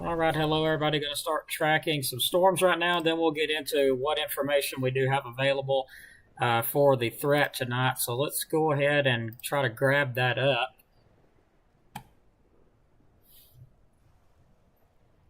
All right, hello everybody. Going to start tracking some storms right now, then we'll get into what information we do have available for the threat tonight. So let's go ahead and try to grab that up.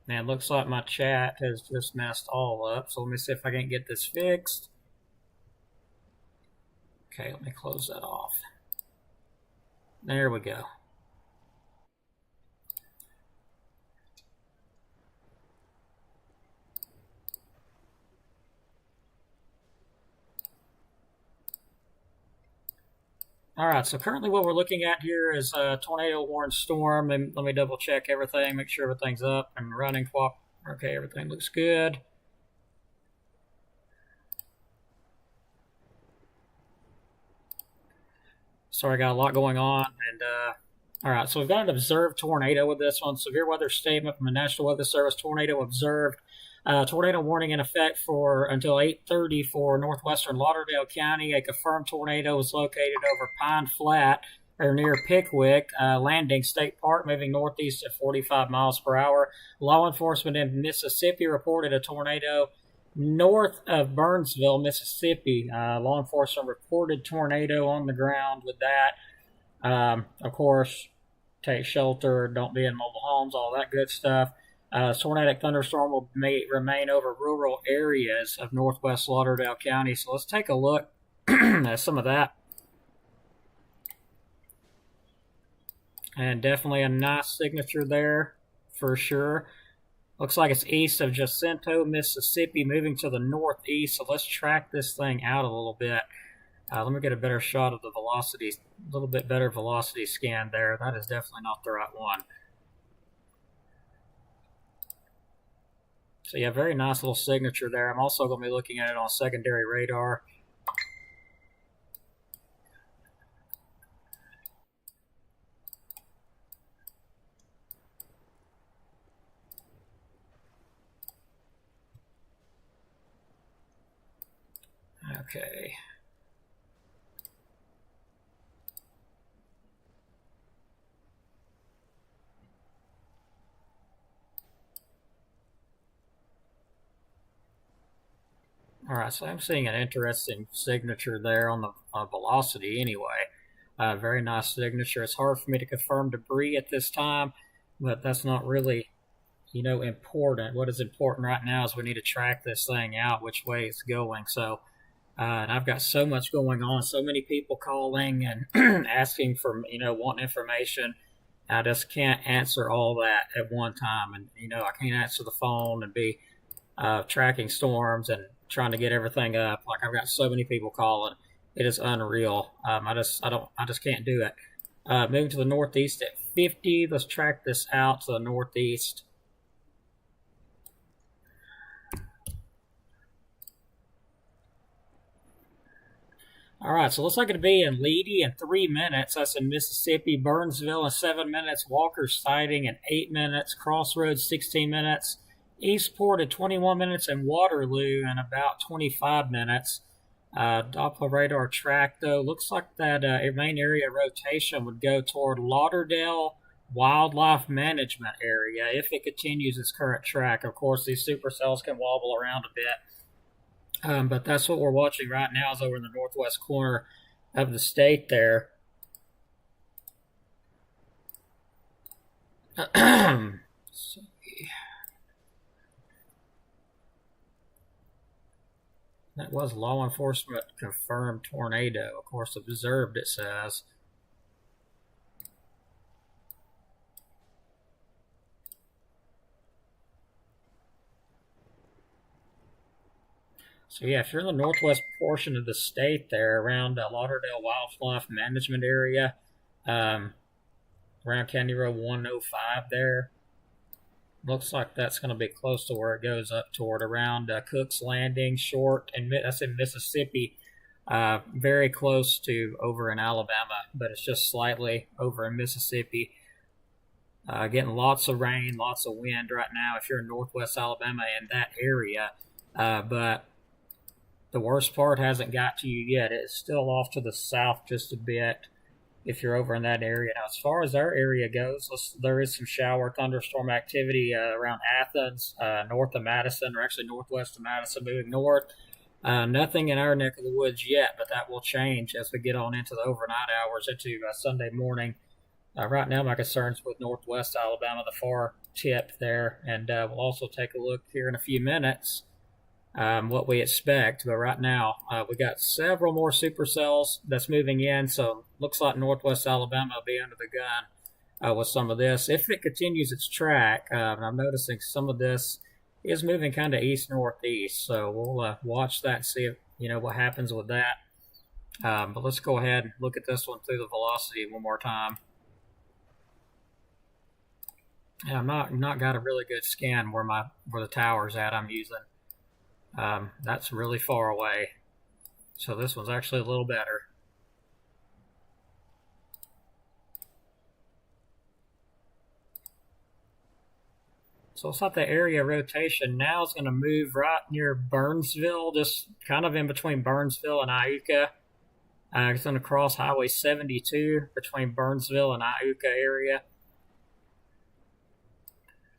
Man, looks like my chat has just messed all up. So let me see if I can get this fixed. Okay, let me close that off. There we go. All right, so currently what we're looking at here is a tornado warning storm. And let me double check everything, make sure everything's up and running. Okay, everything looks good. Sorry, I got a lot going on. And all right, so we've got an observed tornado with this one. Severe weather statement from the National Weather Service. Tornado observed. Tornado warning in effect for until 8:30 for northwestern Lauderdale County. A confirmed tornado was located over Pine Flat or near Pickwick Landing State Park, moving northeast at 45 miles per hour. Law enforcement in Mississippi reported a tornado north of Burnsville, Mississippi. Law enforcement reported tornado on the ground with that. Of course, take shelter, don't be in mobile homes, all that good stuff. Tornadic thunderstorm will remain over rural areas of northwest Lauderdale County. So let's take a look at some of that. And definitely a nice signature there for sure. Looks like it's east of Jacinto, Mississippi, moving to the northeast. So let's track this thing out a little bit. Let me get a better shot of the velocity, a little bit better velocity scan there. That is definitely not the right one. So yeah, very nice little signature there. I'm also going to be looking at it on secondary radar. Okay. All right, so I'm seeing an interesting signature there on the velocity anyway. Very nice signature. It's hard for me to confirm debris at this time, but that's not really, important. What is important right now is we need to track this thing out, which way it's going. So, and I've got so much going on, so many people calling and asking for, wanting information. I just can't answer all that at one time. And, I can't answer the phone and be tracking storms and trying to get everything up. Like I've got so many people calling, it is unreal. I just can't do it. Moving to the northeast at 50. Let's track this out to the northeast. All right, so looks like it'll be in Leedy in 3 minutes. That's in Mississippi. Burnsville in 7 minutes. Walker Siding in 8 minutes. Crossroads 16 minutes. Eastport at 21 minutes, and Waterloo in about 25 minutes. Doppler radar track, though, looks like that main area rotation would go toward Lauderdale Wildlife Management Area if it continues its current track. Of course, these supercells can wobble around a bit, but that's what we're watching right now is over in the northwest corner of the state there. That was law enforcement confirmed tornado. Of course, observed, it says. So yeah, if you're in the northwest portion of the state there, around Lauderdale Wildlife Management Area, around County Road 105 there, looks like that's going to be close to where it goes up toward around Cook's Landing, Short, and that's in Mississippi. Very close to over in Alabama, but it's just slightly over in Mississippi. Getting lots of rain, lots of wind right now if you're in northwest Alabama in that area. But the worst part hasn't got to you yet. It's still off to the south just a bit. if you're over in that area. Now, as far as our area goes, there is some shower thunderstorm activity around Athens, north of Madison, or actually northwest of Madison, moving north. Nothing in our neck of the woods yet, but that will change as we get on into the overnight hours into Sunday morning. Right now, my concerns with northwest Alabama, the far tip there, and we'll also take a look here in a few minutes what we expect. But right now, we got several more supercells that's moving in, so looks like northwest Alabama will be under the gun with some of this. If it continues its track, and I'm noticing some of this is moving kind of east-northeast, so we'll watch that and see if, what happens with that. But let's go ahead and look at this one through the velocity one more time. Yeah, I'm not got a really good scan where the tower's at I'm using. That's really far away. So this one's actually a little better. So it's like the area rotation now is going to move right near Burnsville, just kind of in between Burnsville and Iuka. It's going to cross Highway 72 between Burnsville and Iuka area.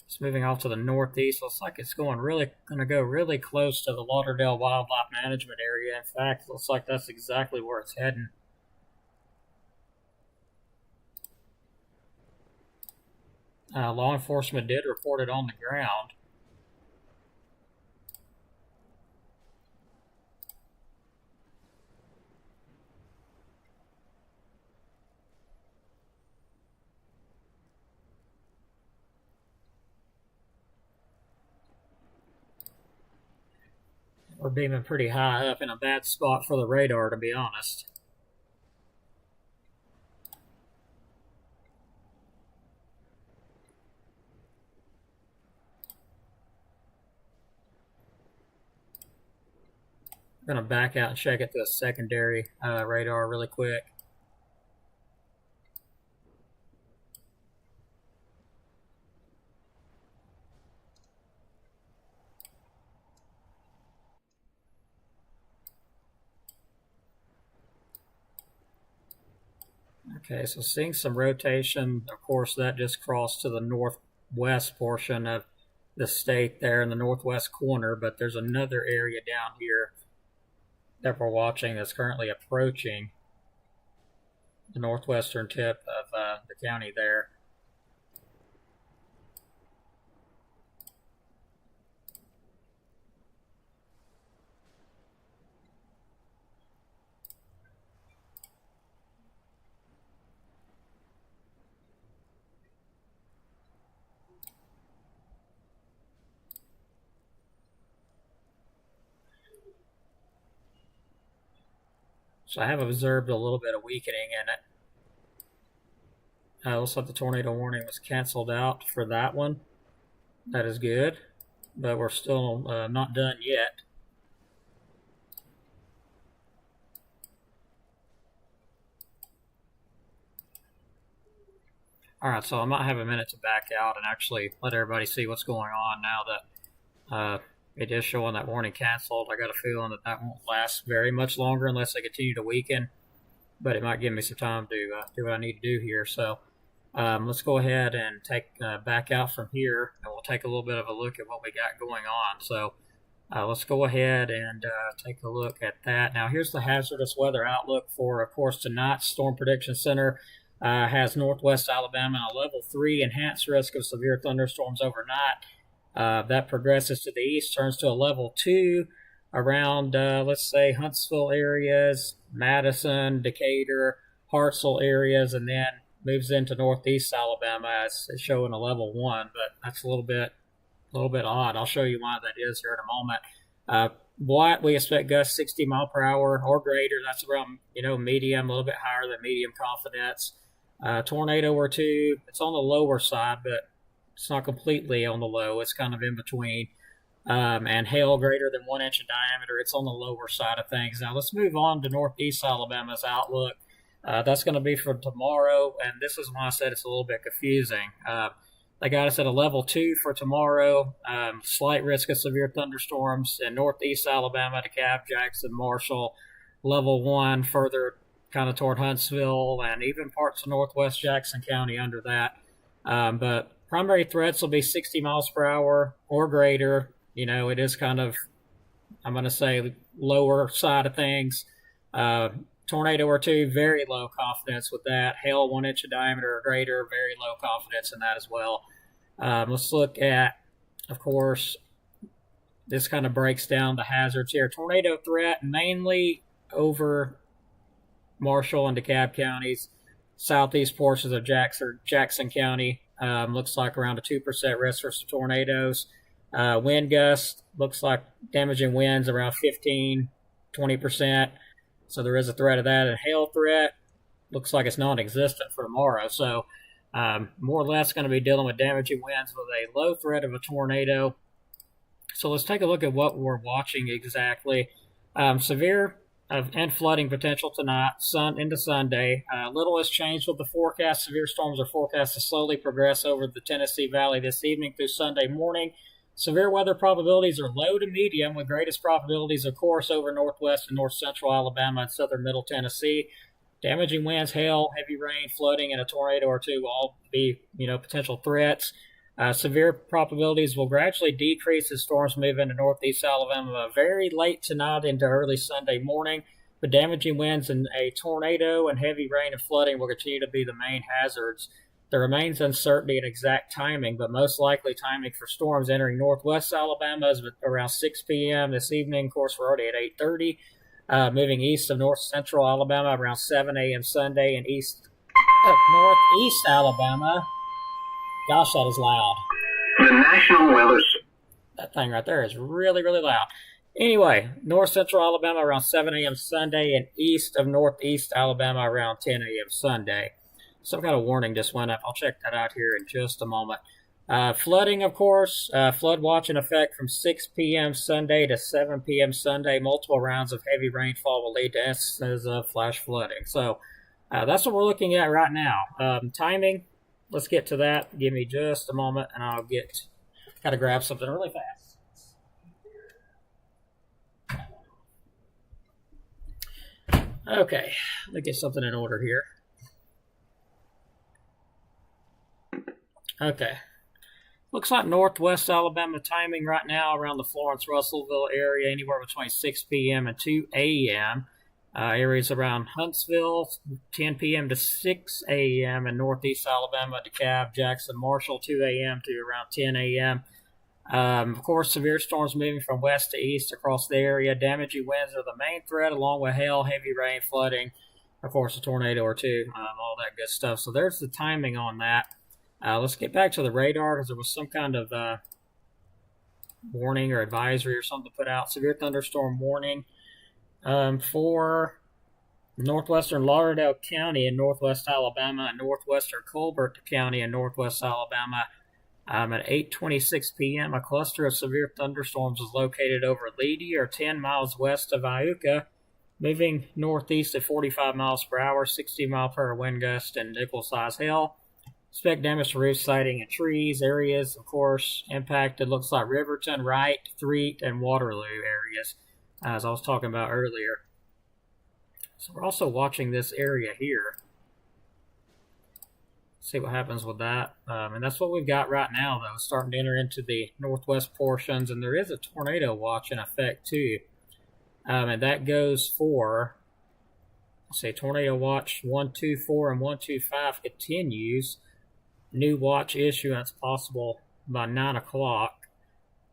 It's moving off to the northeast. Looks like it's going to go really close to the Lauderdale Wildlife Management Area. In fact, looks like that's exactly where it's heading. Law enforcement did report it on the ground. We're beaming pretty high up in a bad spot for the radar, to be honest. I'm going to back out and check it to a secondary radar really quick. Okay, so seeing some rotation. Of course, that just crossed to the northwest portion of the state there in the northwest corner, but there's another area down here that we're watching that's currently approaching the northwestern tip of the county there. So I have observed a little bit of weakening in it. Looks like the tornado warning was canceled out for that one. That is good, but we're still not done yet. All right, so I might have a minute to back out and actually let everybody see what's going on now that it is showing that warning canceled. I got a feeling that won't last very much longer unless they continue to weaken, but it might give me some time to do what I need to do here. So let's go ahead and take back out from here, and we'll take a little bit of a look at what we got going on. So let's go ahead and take a look at that. Now, here's the hazardous weather outlook for, of course, tonight. Storm Prediction Center has northwest Alabama a level 3 enhanced risk of severe thunderstorms overnight. That progresses to the east, turns to a level 2 around, let's say, Huntsville areas, Madison, Decatur, Hartselle areas, and then moves into northeast Alabama as it's showing a level 1. But that's a little bit odd. I'll show you why that is here in a moment. What we expect gusts 60 mile per hour or greater. That's around medium, a little bit higher than medium confidence. Tornado or two. It's on the lower side, but it's not completely on the low. It's kind of in between. And hail greater than 1 inch in diameter. It's on the lower side of things. Now let's move on to northeast Alabama's outlook. That's going to be for tomorrow, and this is why I said it's a little bit confusing. They got us at a level 2 for tomorrow. Slight risk of severe thunderstorms in northeast Alabama, DeKalb, Jackson, Marshall. Level 1 further kind of toward Huntsville and even parts of northwest Jackson County under that. But primary threats will be 60 miles per hour or greater. It is kind of, I'm going to say, lower side of things. Tornado or two, very low confidence with that. Hail 1 inch of diameter or greater, very low confidence in that as well. Let's look at, of course, this kind of breaks down the hazards here. Tornado threat mainly over Marshall and DeKalb counties, southeast portions of Jackson County. Looks like around a 2% risk for some tornadoes. Wind gust looks like damaging winds around 15-20%. So there is a threat of that. And hail threat looks like it's non-existent for tomorrow. So more or less going to be dealing with damaging winds with a low threat of a tornado. So let's take a look at what we're watching exactly. Severe and flooding potential tonight, sun into Sunday. Little has changed with the forecast. Severe storms are forecast to slowly progress over the Tennessee Valley this evening through Sunday morning. Severe weather probabilities are low to medium, with greatest probabilities, of course, over northwest and north central Alabama and southern middle Tennessee. Damaging winds, hail, heavy rain, flooding, and a tornado or two will all be, potential threats. Severe probabilities will gradually decrease as storms move into northeast Alabama very late tonight into early Sunday morning. But damaging winds and a tornado and heavy rain and flooding will continue to be the main hazards. There remains uncertainty in exact timing, but most likely timing for storms entering northwest Alabama is around 6 p.m. this evening. Of course, we're already at 8:30. Moving east of north central Alabama around 7 a.m. Sunday, and northeast Alabama. Gosh, that is loud. The National Weather. That thing right there is really, really loud. Anyway, north central Alabama around 7 a.m. Sunday, and east of northeast Alabama around 10 a.m. Sunday. Some kind of warning just went up. I'll check that out here in just a moment. Flooding, of course. Flood watch in effect from 6 p.m. Sunday to 7 p.m. Sunday. Multiple rounds of heavy rainfall will lead to instances of flash flooding. So that's what we're looking at right now. Timing, let's get to that. Give me just a moment, and I'll got to grab something really fast. Okay, let me get something in order here. Okay. Looks like northwest Alabama timing right now around the Florence-Russellville area, anywhere between 6 p.m. and 2 a.m. Areas around Huntsville, 10 p.m. to 6 a.m. and northeast Alabama, DeKalb, Jackson, Marshall, 2 a.m. to around 10 a.m. Of course, severe storms moving from west to east across the area. Damaging winds are the main threat, along with hail, heavy rain, flooding, of course, a tornado or two, all that good stuff. So there's the timing on that. Let's get back to the radar, because there was some kind of warning or advisory or something put out. Severe thunderstorm warning for northwestern Lauderdale County in northwest Alabama and northwestern Colbert County in northwest Alabama. At 8:26 p.m., a cluster of severe thunderstorms is located over Leedy, or 10 miles west of Iuka, moving northeast at 45 miles per hour, 60 mile per hour wind gust, and nickel-size hail. Expect damage to roof siding and trees. Areas, of course, impacted looks like Riverton, Wright, Threet, and Waterloo areas, as I was talking about earlier. So we're also watching this area here. See what happens with that. And that's what we've got right now, though. It's starting to enter into the northwest portions, and there is a tornado watch in effect, too. And that goes for, let's say, tornado watch 124 and 125 continues. New watch issuance possible by 9 o'clock.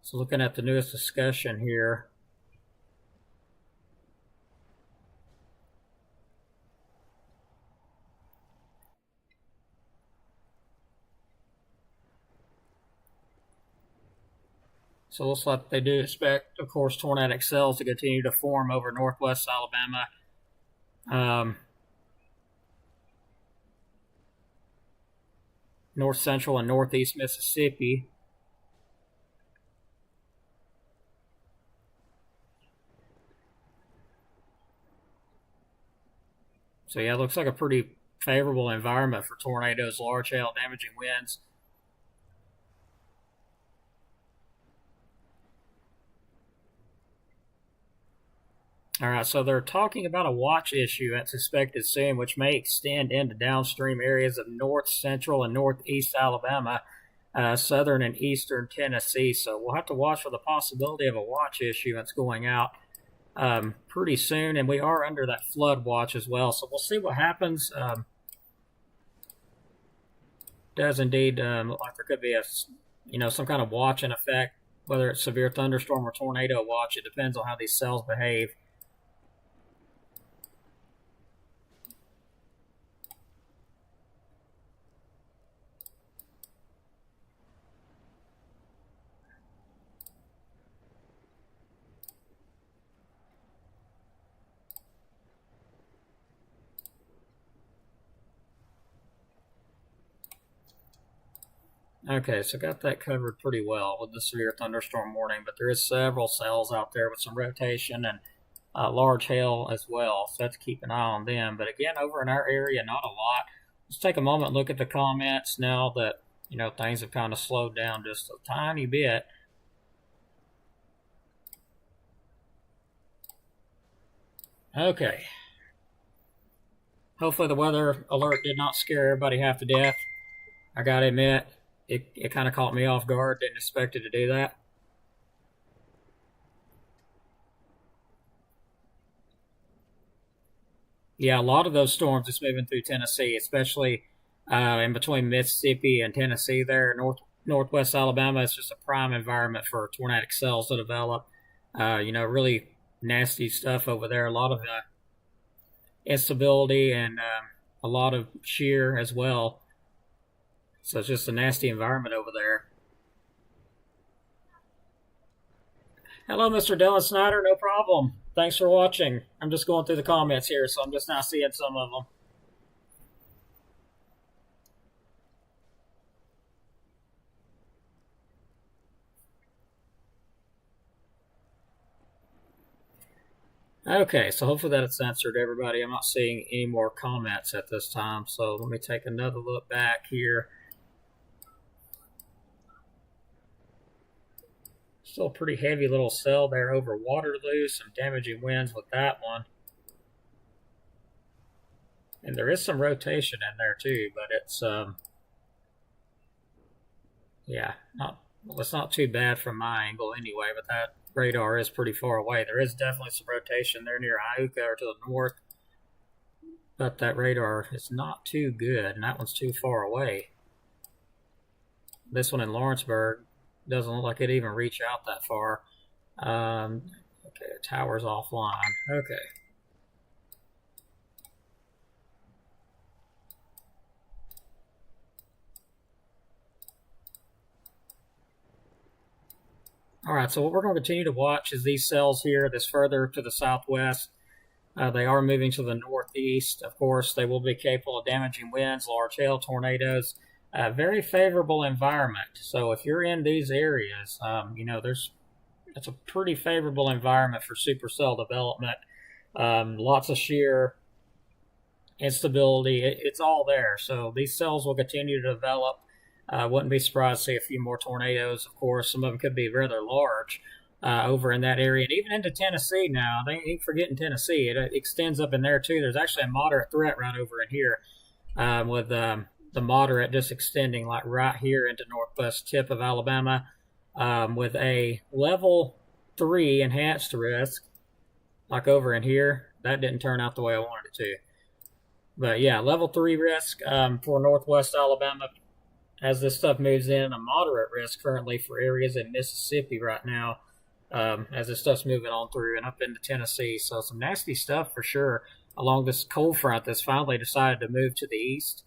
So looking at the newest discussion here. So it looks like they do expect, of course, tornadic cells to continue to form over northwest Alabama. North central and northeast Mississippi. So yeah, it looks like a pretty favorable environment for tornadoes, large hail, damaging winds. All right, so they're talking about a watch issue that's expected soon, which may extend into downstream areas of north, central, and northeast Alabama, southern and eastern Tennessee. So we'll have to watch for the possibility of a watch issue that's going out pretty soon, and we are under that flood watch as well. So we'll see what happens. Does indeed look like there could be some kind of watch in effect, whether it's severe thunderstorm or tornado watch. It depends on how these cells behave. Okay, so got that covered pretty well with the severe thunderstorm warning, but there is several cells out there with some rotation and large hail as well, so let's keep an eye on them. But again, over in our area, not a lot. Let's take a moment and look at the comments now that things have kind of slowed down just a tiny bit. Okay. Hopefully the weather alert did not scare everybody half to death. I gotta admit, it kind of caught me off guard. Didn't expect it to do that. Yeah, a lot of those storms is moving through Tennessee, especially in between Mississippi and Tennessee there. Northwest Alabama is just a prime environment for tornadic cells to develop. Really nasty stuff over there. A lot of instability and a lot of shear as well. So it's just a nasty environment over there. Hello, Mr. Dylan Snyder. No problem. Thanks for watching. I'm just going through the comments here, so I'm just now seeing some of them. Okay, so hopefully that's answered everybody. I'm not seeing any more comments at this time, so let me take another look back here. Still a pretty heavy little cell there over Waterloo. Some damaging winds with that one. And there is some rotation in there too, but it's it's not too bad from my angle anyway, but that radar is pretty far away. There is definitely some rotation there near Iuka or to the north, but that radar is not too good, and that one's too far away. This one in Lawrenceburg doesn't look like it even reach out that far. Okay, the tower's offline. Okay. All right, so what we're going to continue to watch is these cells here, this further to the southwest. They are moving to the northeast. Of course, they will be capable of damaging winds, large hail, tornadoes. Very favorable environment. So if you're in these areas, it's a pretty favorable environment for supercell development. Lots of shear, instability. It's all there. So these cells will continue to develop. Wouldn't be surprised to see a few more tornadoes. Of course, some of them could be rather large over in that area, and even into Tennessee now. They ain't forgetting Tennessee. It extends up in there too. There's actually a moderate threat right over in here with the moderate just extending like right here into northwest tip of Alabama with a level 3 enhanced risk like over in here. That didn't turn out the way I wanted it to. But yeah, level 3 risk for northwest Alabama as this stuff moves in. A moderate risk currently for areas in Mississippi right now as this stuff's moving on through and up into Tennessee. So some nasty stuff for sure along this cold front that's finally decided to move to the east.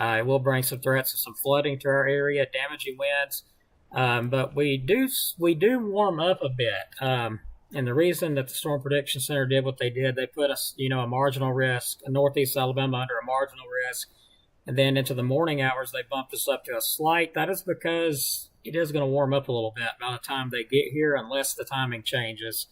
It will bring some threats of some flooding to our area, damaging winds, but we do warm up a bit. And the reason that the Storm Prediction Center did what they did, they put us, a marginal risk, northeast Alabama under a marginal risk, and then into the morning hours they bumped us up to a slight. That is because it is going to warm up a little bit by the time they get here, unless the timing changes.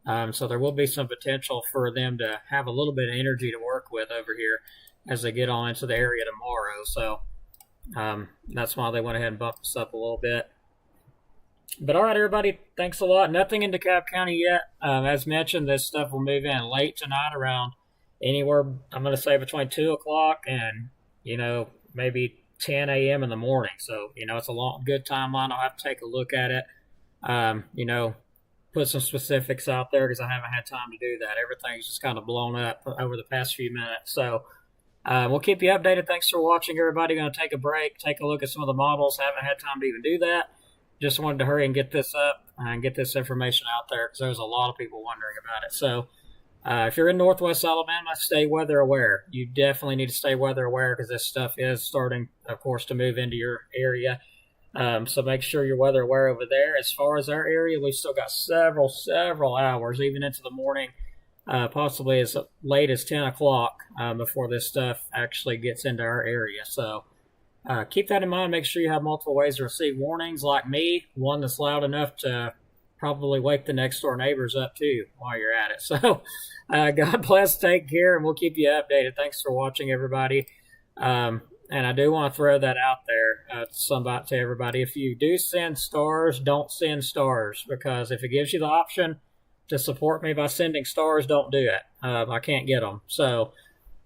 So there will be some potential for them to have a little bit of energy to work with over here as they get on into the area tomorrow. So that's why they went ahead and bumped us up a little bit. But all right, everybody, thanks a lot. Nothing in DeKalb County yet. As mentioned, this stuff will move in late tonight around anywhere, I'm going to say between 2 o'clock and, maybe 10 a.m. in the morning. So, it's a good timeline. I'll have to take a look at it. Um, you know, put some specifics out there because I haven't had time to do that. Everything's just kind of blown up over the past few minutes. So we'll keep you updated. Thanks for watching, everybody. Going to take a break, take a look at some of the models. Haven't had time to even do that. Just wanted to hurry and get this up and get this information out there because there's a lot of people wondering about it. So if you're in Northwest Alabama, stay weather aware. You definitely need to stay weather aware because this stuff is starting, of course, to move into your area. So make sure you're weather aware over there. As far as our area, we've still got several hours, even into the morning, possibly as late as 10 o'clock before this stuff actually gets into our area. So keep that in mind. Make sure you have multiple ways to receive warnings like me, one that's loud enough to probably wake the next door neighbors up too while you're at it. So God bless, take care, and we'll keep you updated. Thanks for watching, everybody. And I do want to throw that out there to everybody. If you do send stars, don't send stars, because if it gives you the option to support me by sending stars, don't do it. I can't get them. So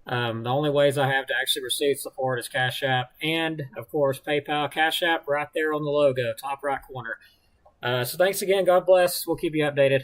the only ways I have to actually receive support is Cash App and, of course, PayPal. Cash App right there on the logo, top right corner. So thanks again. God bless. We'll keep you updated.